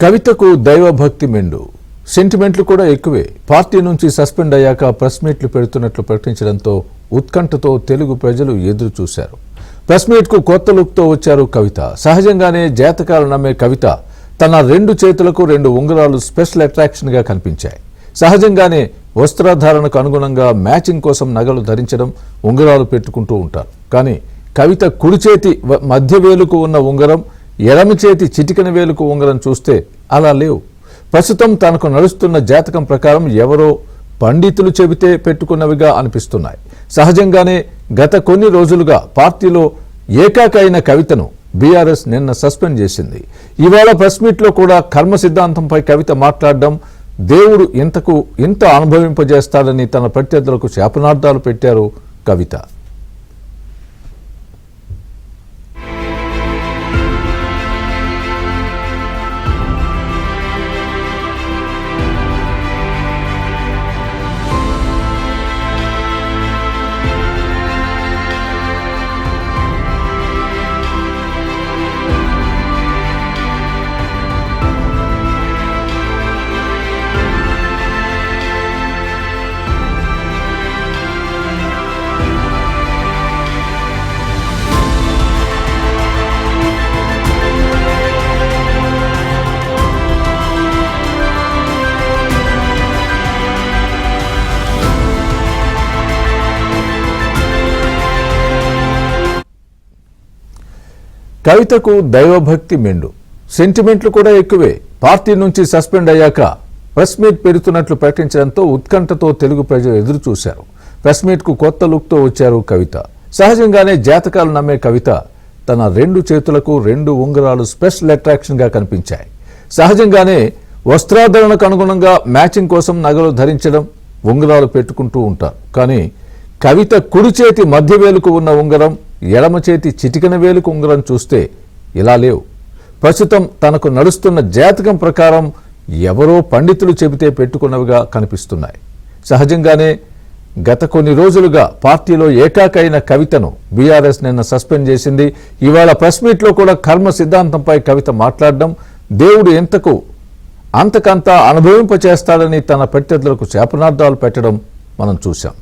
కవితకు దైవభక్తి మెండు, సెంటిమెంట్లు కూడా ఎక్కువే. పార్టీ నుంచి సస్పెండ్ అయ్యాక ప్రెస్ మీట్లు పెడుతున్నట్లు ప్రకటించడంతో ఉత్కంఠతో తెలుగు ప్రజలు ఎదురు చూశారు. ప్రెస్ మీట్కు కొత్త లుక్తో వచ్చారు కవిత. సహజంగానే జాతకాలు నమ్మే కవిత తన 2 చేతులకు 2 ఉంగరాలు స్పెషల్ అట్రాక్షన్గా కనిపించాయి. సహజంగానే వస్త్రధారణకు అనుగుణంగా మ్యాచింగ్ కోసం నగలు ధరించడం, ఉంగరాలు పెట్టుకుంటూ ఉంటారు. కానీ కవిత కుడి చేతి మధ్య వేలుకు ఉన్న ఉంగరం, ఎడమ చేతి చిటికెన వేలుకు ఉంగరం చూస్తే అలా లేవు. ప్రస్తుతం తనకు నడుస్తున్న జాతకం ప్రకారం ఎవరో పండితులు చెబితే పెట్టుకున్నవిగా అనిపిస్తున్నాయి. సహజంగానే గత కొన్ని రోజులుగా పార్టీలో ఏకాక అయిన కవితను బీఆర్ఎస్ నిన్న సస్పెండ్ చేసింది. ఇవాళ ప్రెస్ మీట్లో కూడా కర్మ సిద్ధాంతంపై కవిత మాట్లాడడం, దేవుడు ఇంత అనుభవింపజేస్తాడని తన ప్రత్యర్థులకు శాపనార్థాలు పెట్టారు కవిత. కవితకు దైవభక్తి మెండు, సెంటిమెంట్లు కూడా ఎక్కువే. పార్టీ నుంచి సస్పెండ్ అయ్యాక ప్రెస్ మీట్ పెడుతున్నట్లు ప్రకటించడంతో ఉత్కంఠతో తెలుగు ప్రజలు ఎదురు చూశారు. ప్రెస్ మీట్కు కొత్త లుక్తో వచ్చారు కవిత. సహజంగానే జాతకాలు నమ్మే కవిత తన 2 చేతులకు 2 ఉంగరాలు స్పెషల్ అట్రాక్షన్గా కనిపించాయి. సహజంగానే వస్త్రాధరణకు అనుగుణంగా మ్యాచింగ్ కోసం నగలు ధరించడం, ఉంగరాలు పెట్టుకుంటూ ఉంటారు. కానీ కవిత కుడి చేతి మధ్య వేలుకు ఉన్న ఉంగరం, ఎడమ చేతి చిటికెన వేలుకు ఉంగరం చూస్తే ఇలా లేవు. ప్రస్తుతం తనకు నడుస్తున్న జాతకం ప్రకారం ఎవరో పండితులు చెబితే పెట్టుకున్నవిగా కనిపిస్తున్నాయి. సహజంగానే గత కొన్ని రోజులుగా పార్టీలో ఏకాక అయిన కవితను బీఆర్ఎస్ నిన్న సస్పెండ్ చేసింది. ఇవాళ ప్రెస్ మీట్లో కూడా కర్మ సిద్ధాంతంపై కవిత మాట్లాడడం, దేవుడు అంతకంతా అనుభవింపచేస్తాడని తన ప్రత్యర్థులకు శాపనార్థాలు పెట్టడం మనం చూశాం.